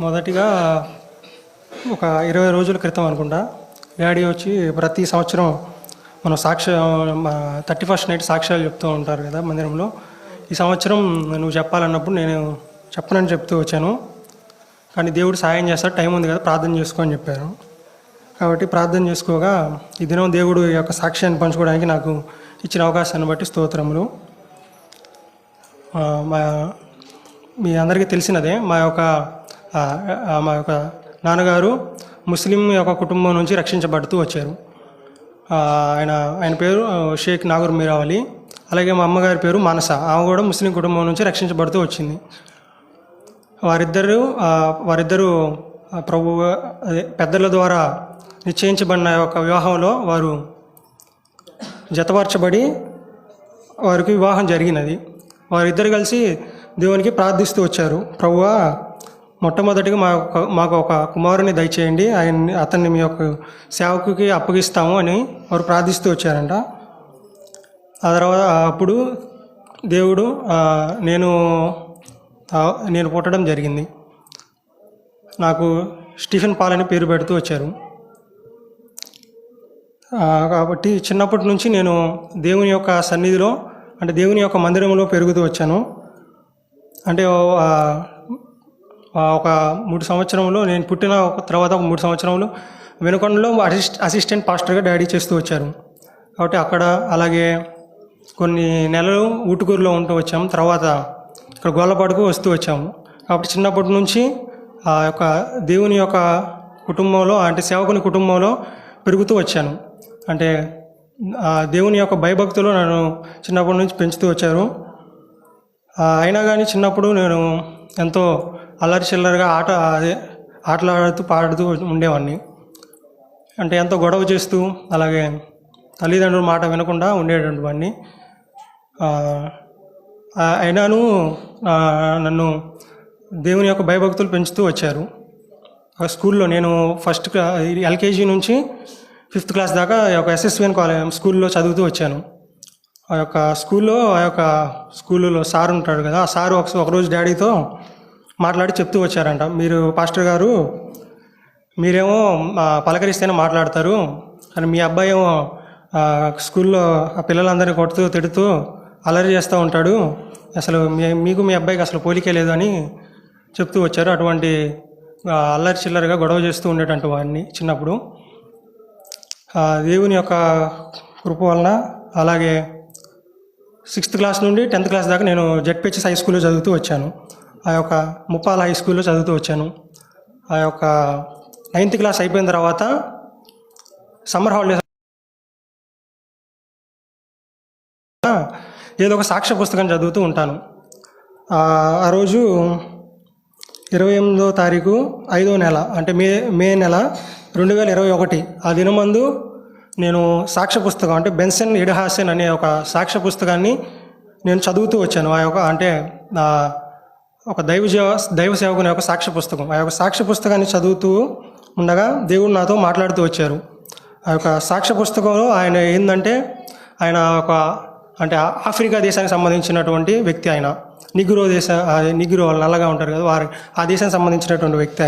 మొదటిగా ఒక 20 రోజుల క్రితం అనుకుంటా డాడీ వచ్చి ప్రతి సంవత్సరం మనం 31st నైట్ సాక్ష్యాలు చెప్తూ ఉంటారు కదా మందిరంలో. ఈ సంవత్సరం నువ్వు చెప్పాలన్నప్పుడు నేను చెప్పనని చెప్తూ వచ్చాను. కానీ దేవుడు సాయం చేస్తాడు, టైం ఉంది కదా ప్రార్థన చేసుకో అని చెప్పారు. కాబట్టి ప్రార్థన చేసుకోగా ఈ దినం దేవుడు ఈ యొక్క సాక్ష్యాన్ని పంచుకోవడానికి నాకు ఇచ్చిన అవకాశాన్ని బట్టి స్తోత్రములు. మీ అందరికీ తెలిసినదే, మా యొక్క నాన్నగారు ముస్లిం యొక్క కుటుంబం నుంచి రక్షించబడుతూ వచ్చారు. ఆయన పేరు షేక్ నాగూర్ మీరావలి. అలాగే మా అమ్మగారి పేరు మానస, ఆమె కూడా ముస్లిం కుటుంబం నుంచి రక్షించబడుతూ వచ్చింది. వారిద్దరూ ప్రభు పెద్దల ద్వారా నిశ్చయించబడిన యొక్క వివాహంలో వారు జతపరచబడి వారికి వివాహం జరిగినది. వారిద్దరు కలిసి దేవునికి ప్రార్థిస్తూ వచ్చారు. ప్రభువా, మొట్టమొదటిగా మాకు ఒక కుమారుని దయచేయండి, అతన్ని మీ యొక్క సేవకుకి అప్పగిస్తాము అని వారు ప్రార్థిస్తూ వచ్చారంట. ఆ తర్వాత అప్పుడు దేవుడు నేను పుట్టడం జరిగింది. నాకు స్టీఫెన్ పాల్ అని పేరు పెడుతూ వచ్చారు. కాబట్టి చిన్నప్పటి నుంచి నేను దేవుని యొక్క సన్నిధిలో, అంటే దేవుని యొక్క మందిరంలో పెరుగుతూ వచ్చాను. అంటే ఒక 3 సంవత్సరంలో, నేను పుట్టిన తర్వాత ఒక 3 సంవత్సరంలో వెనుకొండలో అసిస్టెంట్ పాస్టర్గా డాడీ చేస్తూ వచ్చారు. కాబట్టి అక్కడ, అలాగే కొన్ని నెలలు ఊటుకూరులో ఉంటూ వచ్చాము. తర్వాత ఇక్కడ గొల్లపాడుకు వస్తూ వచ్చాము. కాబట్టి చిన్నప్పటి నుంచి ఆ యొక్క దేవుని యొక్క కుటుంబంలో, అంటే సేవకుని కుటుంబంలో పెరుగుతూ వచ్చాను. అంటే దేవుని యొక్క భయభక్తులు నన్ను చిన్నప్పటి నుంచి పెంచుతూ వచ్చారు. అయినా కానీ చిన్నప్పుడు నేను ఎంతో అల్లరి చిల్లరగా ఆటలాడుతూ పాడుతూ ఉండేవాడిని. అంటే ఎంతో గొడవ చేస్తూ, అలాగే తల్లిదండ్రుల మాట వినకుండా ఉండేటువంటి వాడిని. అయినాను నన్ను దేవుని యొక్క భయభక్తులు పెంచుతూ వచ్చారు. స్కూల్లో నేను ఫస్ట్ ఎల్కేజీ నుంచి 5th క్లాస్ దాకా ఒక SSVN కాలేజ్ స్కూల్లో చదువుతూ వచ్చాను. ఆ యొక్క స్కూల్లో సార్ ఉంటాడు కదా, ఆ సారు ఒకరోజు డాడీతో మాట్లాడి చెప్తూ వచ్చారంట, మీరు పాస్టర్ గారు, మీరేమో పలకరిస్తేనే మాట్లాడతారు, కానీ మీ అబ్బాయి ఏమో స్కూల్లో ఆ పిల్లలందరినీ కొడుతూ తిడుతూ అల్లరి చేస్తూ ఉంటాడు, అసలు మీకు మీ అబ్బాయికి అసలు పోలికే లేదు అని చెప్తూ వచ్చారు. అటువంటి అల్లరి చిల్లరగా గొడవ చేస్తూ ఉండేటంటు వాడిని చిన్నప్పుడు. దేవుని యొక్క కృప వలన, అలాగే 6th క్లాస్ నుండి 10th క్లాస్ దాకా నేను జెడ్పిహెచ్ఎస్ హై స్కూల్లో చదువుతూ వచ్చాను. ఆ యొక్క ముప్పాల హై స్కూల్లో చదువుతూ వచ్చాను. ఆ యొక్క 9th క్లాస్ అయిపోయిన తర్వాత సమ్మర్ హాలిడేస్ ఏదో ఒక సాక్ష్య పుస్తకం చదువుతూ ఉంటాను. ఆ రోజు 28వ తారీఖు 5వ నెల, అంటే మే నెల 2021, ఆ దినమందు నేను సాక్ష్య పుస్తకం, అంటే బెన్సన్ ఎడ్హాసెన్ అనే ఒక సాక్ష్య పుస్తకాన్ని నేను చదువుతూ వచ్చాను. ఆ యొక్క, అంటే ఒక దైవ సేవకుని యొక్క సాక్ష్య పుస్తకం. ఆ యొక్క సాక్ష్య పుస్తకాన్ని చదువుతూ ఉండగా దేవుడు నాతో మాట్లాడుతూ వచ్చారు. ఆ యొక్క సాక్ష్య పుస్తకంలో ఆయన ఏంటంటే, ఆయన అంటే ఆఫ్రికా దేశానికి సంబంధించినటువంటి వ్యక్తి. ఆయన నిగ్రో వాళ్ళు నల్లగా ఉంటారు కదా, ఆ దేశానికి సంబంధించినటువంటి వ్యక్తి.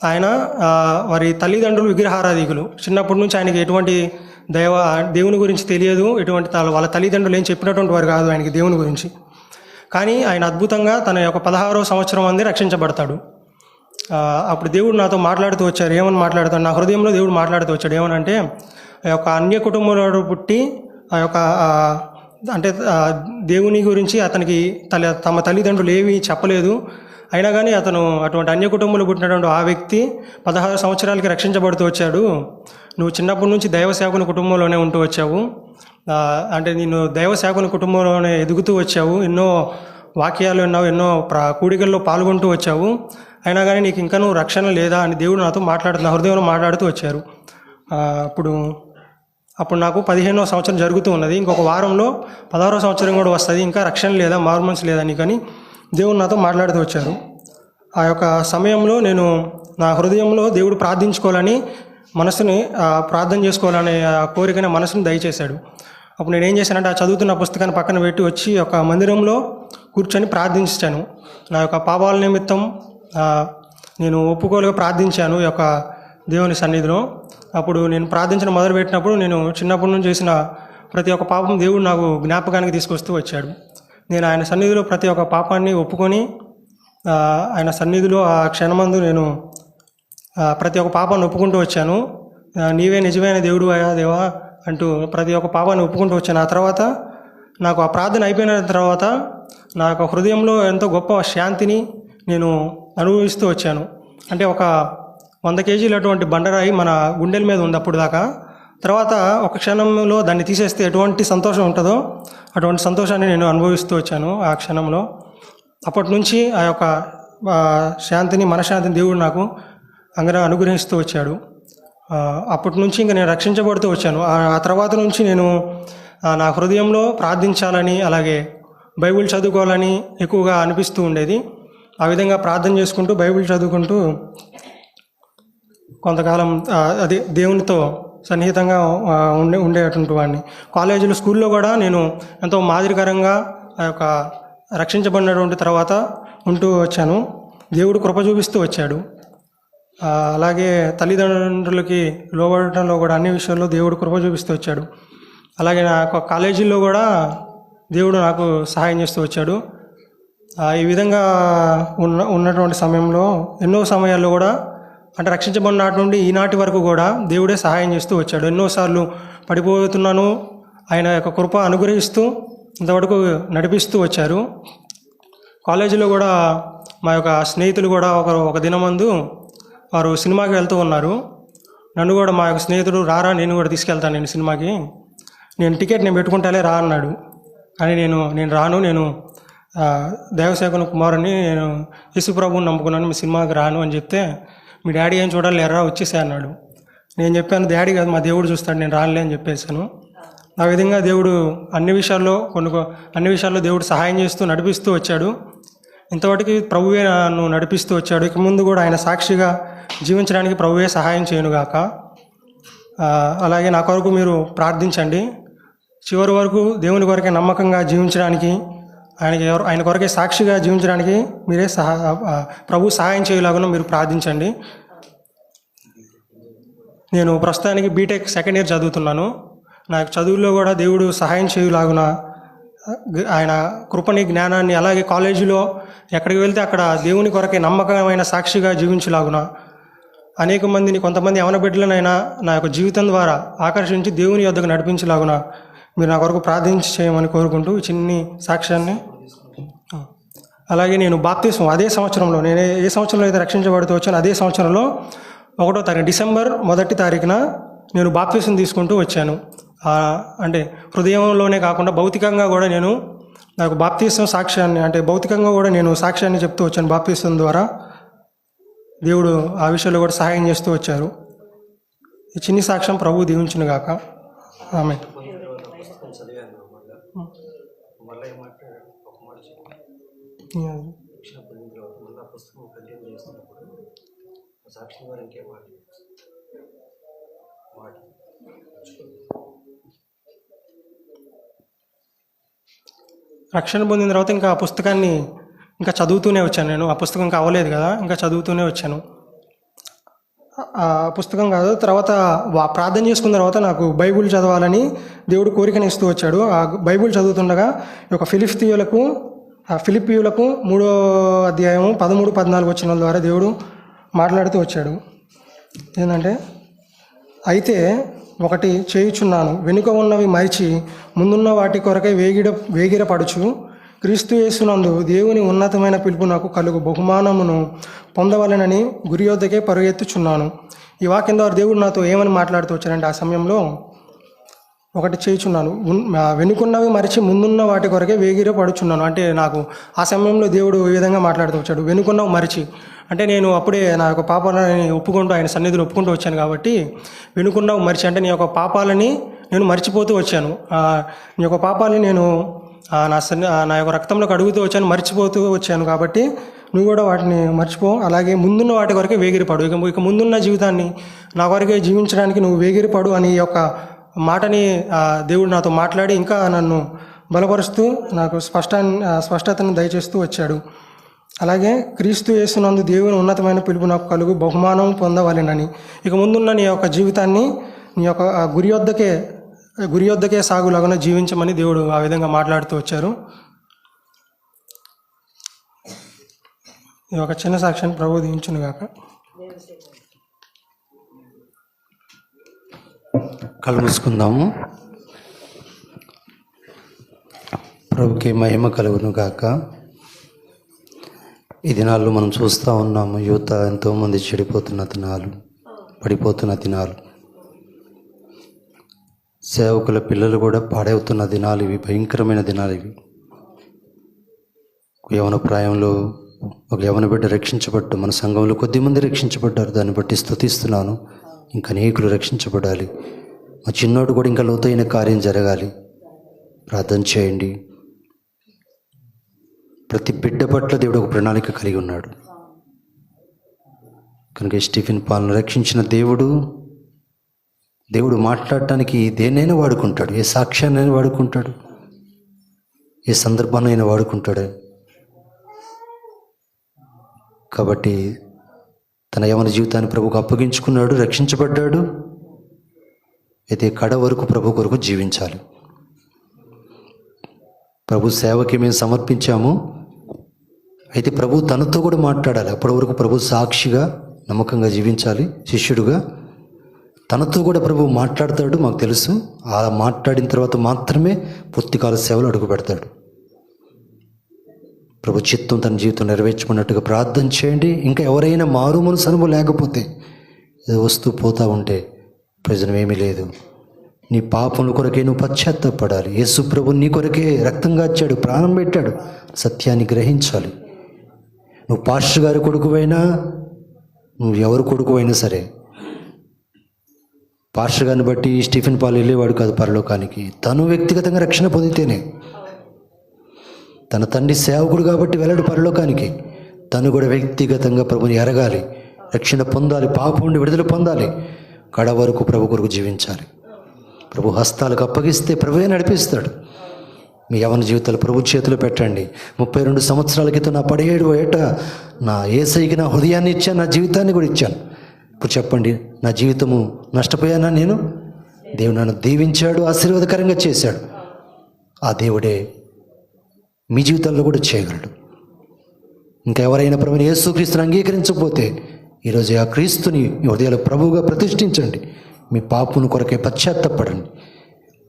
ఆయన వారి తల్లిదండ్రులు విగ్రహారాధికులు. చిన్నప్పటి నుంచి ఆయనకి ఎటువంటి దేవుని గురించి తెలియదు, ఎటువంటి వాళ్ళ తల్లిదండ్రులు ఏం చెప్పినటువంటి వారు కాదు ఆయనకి దేవుని గురించి. కానీ ఆయన అద్భుతంగా తన యొక్క 16వ సంవత్సరం అంది రక్షించబడతాడు. అప్పుడు దేవుడు నాతో మాట్లాడుతూ వచ్చారు. ఏమని మాట్లాడుతాడు, నా హృదయంలో దేవుడు మాట్లాడుతూ వచ్చాడు. ఏమనంటే, ఆ యొక్క అన్య కుటుంబంలో పుట్టి, ఆ యొక్క అంటే దేవుని గురించి అతనికి తమ తల్లిదండ్రులు ఏమీ చెప్పలేదు. అయినా కానీ అతను అటువంటి అన్య కుటుంబంలో పుట్టినటువంటి ఆ వ్యక్తి 16 సంవత్సరాలకి రక్షించబడుతూ వచ్చాడు. నువ్వు చిన్నప్పటి నుంచి దైవ సేవకుని కుటుంబంలోనే ఉంటూ వచ్చావు, అంటే నేను దైవ సేవకుని కుటుంబంలోనే ఎదుగుతూ వచ్చావు, ఎన్నో వాక్యాలు విన్నావు, ఎన్నో కూడికల్లో పాల్గొంటూ వచ్చావు, అయినా కానీ నీకు ఇంకా నువ్వు రక్షణ లేదా అని దేవుడు నాతో నా హృదయంలో మాట్లాడుతూ వచ్చారు. అప్పుడు నాకు 15వ సంవత్సరం జరుగుతూ ఉన్నది. ఇంకొక వారంలో 16వ సంవత్సరం కూడా వస్తుంది, ఇంకా రక్షణ లేదా, మారుమనసు లేదా నీకని దేవుడు నాతో మాట్లాడుతూ వచ్చారు. ఆ యొక్క సమయంలో నేను నా హృదయంలో దేవుడు ప్రార్థించుకోవాలని, మనసుని ప్రార్థన చేసుకోవాలనే కోరికనే మనసుని దయచేశాడు. అప్పుడు నేను ఏం చేశానంటే ఆ చదువుతున్న పుస్తకాన్ని పక్కన పెట్టి వచ్చి ఒక మందిరంలో కూర్చొని ప్రార్థించాను. నా యొక్క పాపాల నిమిత్తం నేను ఒప్పుకోలుగా ప్రార్థించాను ఈ యొక్క దేవుని సన్నిధిలో. అప్పుడు నేను ప్రార్థించడం మొదలుపెట్టినప్పుడు నేను చిన్నప్పటి నుంచి చేసిన ప్రతి ఒక్క పాపం దేవుడు నాకు జ్ఞాపకానికి తీసుకొస్తూ వచ్చాడు. నేను ఆయన సన్నిధిలో ప్రతి ఒక్క పాపాన్ని ఒప్పుకొని ఆయన సన్నిధిలో ఆ క్షణమందు నేను ప్రతి ఒక్క పాపాన్ని ఒప్పుకుంటూ వచ్చాను. నీవే నిజమైన దేవుడు అయ్యా దేవా అంటూ ప్రతి ఒక్క పాపాన్ని ఒప్పుకుంటూ వచ్చాను. ఆ తర్వాత నాకు ఆ ప్రార్థన అయిపోయిన తర్వాత నా యొక్క హృదయంలో ఎంతో గొప్ప శాంతిని నేను అనుభవిస్తూ వచ్చాను. అంటే ఒక 100 కేజీలు అటువంటి బండరాయి మన గుండెల మీద ఉంది అప్పుడు దాకా. తర్వాత ఒక క్షణంలో దాన్ని తీసేస్తే ఎటువంటి సంతోషం ఉంటుందో అటువంటి సంతోషాన్ని నేను అనుభవిస్తూ వచ్చాను ఆ క్షణంలో. అప్పటి నుంచి ఆ యొక్క శాంతిని, మనశ్శాంతిని దేవుడు నాకు అనుగ్రహిస్తూ వచ్చాడు. అప్పటి నుంచి ఇంకా నేను రక్షించబడుతూ వచ్చాను. ఆ తర్వాత నుంచి నేను నా హృదయంలో ప్రార్థించాలని, అలాగే బైబిల్ చదువుకోవాలని ఎక్కువగా అనిపిస్తూ ఉండేది. ఆ విధంగా ప్రార్థన చేసుకుంటూ బైబిల్ చదువుకుంటూ కొంతకాలం అదే దేవునితో సన్నిహితంగా ఉండేటువంటి వాడిని. కాలేజీలో, స్కూల్లో కూడా నేను ఎంతో మాదిరికరంగా ఆ యొక్క రక్షించబడినటువంటి తర్వాత ఉంటూ వచ్చాను. దేవుడు కృప చూపిస్తూ వచ్చాడు. అలాగే తల్లిదండ్రులకి లోబడటంలో కూడా అన్ని విషయాల్లో దేవుడు కృప చూపిస్తూ వచ్చాడు. అలాగే నా యొక్క కాలేజీల్లో కూడా దేవుడు నాకు సహాయం చేస్తూ వచ్చాడు. ఈ విధంగా ఉన్నటువంటి సమయంలో ఎన్నో సమయాల్లో కూడా, అంటే రక్షించబడిన నాటి నుండి ఈనాటి వరకు కూడా దేవుడే సహాయం చేస్తూ వచ్చాడు. ఎన్నోసార్లు పడిపోతున్నాను, ఆయన యొక్క కృప అనుగ్రహిస్తూ ఇంతవరకు నడిపిస్తూ వచ్చారు. కాలేజీలో కూడా మా యొక్క స్నేహితులు కూడా ఒక దినమందు వారు సినిమాకి వెళ్తూ ఉన్నారు. నన్ను కూడా మా యొక్క స్నేహితుడు రారా, నేను కూడా తీసుకెళ్తాను నేను సినిమాకి, నేను టికెట్ నేను పెట్టుకుంటాలే రా అన్నాడు. అని నేను రాను, నేను దేవసేవకుని కుమారుని, నేను యేసుప్రభుని నమ్ముకున్నాను, మీ సినిమాకి రాను అని చెప్తే, మీ డాడీ ఏం చూడాలి ఎర్రా వచ్చేసే అన్నాడు. నేను చెప్పాను, డాడీ కాదు మా దేవుడు చూస్తాడు, నేను రానులే అని చెప్పేశాను. ఆ విధంగా దేవుడు అన్ని విషయాల్లో దేవుడు సహాయం చేస్తూ నడిపిస్తూ వచ్చాడు. ఇంతవరకు ప్రభువే నన్ను నడిపిస్తూ వచ్చాడు. ఇక ముందు కూడా ఆయన సాక్షిగా జీవించడానికి ప్రభువే సహాయం చేయనుగాక. అలాగే నా కొరకు మీరు ప్రార్థించండి. చివరి వరకు దేవుని కొరకే నమ్మకంగా జీవించడానికి, ఆయన కొరకే సాక్షిగా జీవించడానికి మీరే ప్రభు సహాయం చేయలాగా మీరు ప్రార్థించండి. నేను ప్రస్తుతానికి బీటెక్ సెకండ్ ఇయర్ చదువుతున్నాను. నాకు చదువుల్లో కూడా దేవుడు సహాయం చేయలాగున, ఆయన కృపని, జ్ఞానాన్ని, అలాగే కాలేజీలో ఎక్కడికి వెళ్తే అక్కడ దేవుని కొరకే నమ్మకమైన సాక్షిగా జీవించలాగున, అనేక మందిని, కొంతమంది యవన బిడ్డలనైనా నా యొక్క జీవితం ద్వారా ఆకర్షించి దేవుని యొద్దకు నడిపించలాగున మీరు నా కొరకు ప్రార్థించి చేయమని కోరుకుంటూ ఈ చిన్ని సాక్ష్యాన్ని. అలాగే నేను బాప్తిస్మం అదే సంవత్సరంలో, నేను ఏ సంవత్సరంలో అయితే రక్షించబడుతూ వచ్చాను అదే సంవత్సరంలో 1వ తారీఖు డిసెంబర్ 1వ తారీఖున నేను బాప్తిస్మం తీసుకుంటూ వచ్చాను. అంటే హృదయంలోనే కాకుండా భౌతికంగా కూడా నేను నాకు బాప్తిస్మం సాక్ష్యాన్ని, అంటే భౌతికంగా కూడా నేను సాక్ష్యాన్ని చెప్తూ వచ్చాను. బాప్తిస్మం ద్వారా దేవుడు ఆ విషయంలో కూడా సహాయం చేస్తూ వచ్చారు. ఈ చిన్ని సాక్ష్యం ప్రభు దీవించును గాక. ఆమేన్. రక్షణ పొందిన తర్వాత ఇంకా ఆ పుస్తకాన్ని ఇంకా చదువుతూనే వచ్చాను. నేను ఆ పుస్తకం ఇంకా అవ్వలేదు కదా, ఇంకా చదువుతూనే వచ్చాను. ఆ పుస్తకం కాదు, తర్వాత ప్రార్థన చేసుకున్న తర్వాత నాకు బైబిల్ చదవాలని దేవుడు కోరికని ఇస్తూ వచ్చాడు. ఆ బైబిల్ చదువుతుండగా ఒక ఫిలిప్పీయులకు 3వ అధ్యాయము 13-14 వచనాల ద్వారా దేవుడు మాట్లాడుతూ వచ్చాడు. ఏంటంటే, అయితే ఒకటి చేయుచున్నాను, వెనుక ఉన్నవి మరిచి ముందున్న వాటి కొరకై వేగిరపడుచు క్రీస్తు యేసునందు దేవుని ఉన్నతమైన పిలుపు నాకు కలుగు బహుమానమును పొందవలెనని గురి యొద్దకే పరుగెత్తుచున్నాను. ఈ వాక్యం ద్వారా దేవుడు నాతో ఏమని మాట్లాడుతూ వచ్చాడంటే, ఆ సమయంలో ఒకటి చేయుచున్నాను, వెనుకున్నవి మరిచి ముందున్న వాటి కొరకే వేగిరపడుచున్నాను. అంటే నాకు ఆ సమయంలో దేవుడు ఈ విధంగా మాట్లాడుతూ వచ్చాడు. వెనుకున్నవి మరిచి అంటే నేను అప్పుడే నా యొక్క పాపాలని ఒప్పుకుంటూ ఆయన సన్నిధిలో ఒప్పుకుంటూ వచ్చాను కాబట్టి, వెనుకున్నవి మరిచి అంటే నీ యొక్క పాపాలని నేను మర్చిపోతూ వచ్చాను. నీ యొక్క పాపాలని నేను నా యొక్క రక్తంలో కడుగుతూ వచ్చాను, మర్చిపోతూ వచ్చాను. కాబట్టి నువ్వు కూడా వాటిని మర్చిపో, అలాగే ముందున్న వాటి కొరకే వేగిరపడు. ఇక ముందున్న జీవితాన్ని నా కొరకే జీవించడానికి నువ్వు వేగిరపడు అని యొక్క మాటని దేవుడు నాతో మాట్లాడి ఇంకా నన్ను బలపరుస్తూ నాకు స్పష్టతను దయచేస్తూ వచ్చాడు. అలాగే క్రీస్తు యేసునందు దేవుని ఉన్నతమైన పిలుపు నాకు కలుగు బహుమానం పొందవలెనని, ఇక ముందున్న నీ యొక్క జీవితాన్ని నీ యొక్క గురి యొద్దకే సాగులాగా జీవించమని దేవుడు ఆ విధంగా మాట్లాడుతూ వచ్చారు. ఇది ఒక చిన్న సాక్ష్యాన్ని ప్రభు దీవించును గాక. కళ్ళు మూసుకుందాము. ప్రభుకి మహిమ కలుగును గాక. ఈ దినాల్లో మనం చూస్తూ ఉన్నాము, యువత ఎంతోమంది చెడిపోతున్న దినాలు, పడిపోతున్న దినాలు, సేవకుల పిల్లలు కూడా పాడవుతున్న దినాలు ఇవి, భయంకరమైన దినాలు ఇవి. యవన ప్రాయంలో ఒక యవన బిడ్డ రక్షించబడ్డు, మన సంఘంలో కొద్దిమంది రక్షించబడ్డారు, దాన్ని బట్టి స్తుతిస్తున్నాను. ఇంకా అనేకులు రక్షించబడాలి. మా చిన్నోడు కూడా ఇంకా లోతైన కార్యం జరగాలి. ప్రార్థన చేయండి. ప్రతి బిడ్డ పట్ల దేవుడు ఒక ప్రణాళిక కలిగి ఉన్నాడు. కనుక స్టీఫెన్ పాల్ను రక్షించిన దేవుడు మాట్లాడటానికి దేన్నైనా వాడుకుంటాడు, ఏ సాక్ష్యాన్నైనా వాడుకుంటాడు, ఏ సందర్భాన్నైనా వాడుకుంటాడు. కాబట్టి తన యవన జీవితాన్ని ప్రభుకు అప్పగించుకున్నాడు, రక్షించబడ్డాడు. అయితే కడ వరకు ప్రభు కొరకు జీవించాలి. ప్రభు సేవకి మేము సమర్పించాము, అయితే ప్రభు తనతో కూడా మాట్లాడాలి. అప్పటి వరకు ప్రభు సాక్షిగా నమ్మకంగా జీవించాలి. శిష్యుడుగా తనతో కూడా ప్రభు మాట్లాడతాడు, మాకు తెలుసు. అలా మాట్లాడిన తర్వాత మాత్రమే పూర్తికాల సేవలు అడుగు పెడతాడు. ప్రభు చిత్తం తన జీవితం నెరవేర్చుకున్నట్టుగా ప్రార్థన చేయండి. ఇంకా ఎవరైనా మారు మనసు అనుభవం లేకపోతే, ఏదో వస్తూ పోతూ ఉంటే ప్రయోజనం ఏమీ లేదు. నీ పాపముల కొరకే నువ్వు పశ్చాత్తాపడాలి. యేసు ప్రభు నీ కొరకే రక్తం గార్చాడు, ప్రాణం పెట్టాడు. సత్యాన్ని గ్రహించాలి. నువ్వు పాస్టర్ గారి కొడుకువైనా, నువ్వు ఎవరు కొడుకువైనా సరే, పాస్టర్ గారిని బట్టి స్టీఫెన్ పాల్ వెళ్ళేవాడు కాదు పరలోకానికి. తను వ్యక్తిగతంగా రక్షణ పొందితేనే. తన తండ్రి సేవకుడు కాబట్టి వెళ్ళాడు పరలోకానికి. తను కూడా వ్యక్తిగతంగా ప్రభుని ఎరగాలి, రక్షణ పొందాలి, పాపం నుండి విడుదల పొందాలి. కడ వరకు ప్రభు కొరకు జీవించాలి. ప్రభు హస్తాలకు అప్పగిస్తే ప్రభువే నడిపిస్తాడు. మీ యవన జీవితాలు ప్రభు చేతిలో పెట్టండి. 32 సంవత్సరాల క్రితం నా 17వ ఏట నా యేసయ్యకి నా హృదయాన్ని ఇచ్చాను, నా జీవితాన్ని కూడా ఇచ్చాను. ఇప్పుడు చెప్పండి, నా జీవితము నష్టపోయానా నేను? దేవుడు నన్ను దీవించాడు, ఆశీర్వాదకరంగా చేశాడు. ఆ దేవుడే మీ జీవితాల్లో కూడా చేయగలడు. ఇంకా ఎవరైనా ప్రభుని యేసుక్రీస్తుని అంగీకరించకపోతే ఈరోజు ఆ క్రీస్తుని మీ హృదయాలు ప్రభువుగా ప్రతిష్ఠించండి. మీ పాపమును కొరకే పశ్చాత్తాపడండి.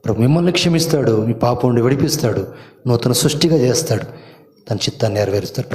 ప్రభు మిమ్మల్ని క్షమిస్తాడు, మీ పాపం నుండి విడిపిస్తాడు, నూతన సృష్టిగా చేస్తాడు, తన చిత్తాన్ని నెరవేరుస్తాడు.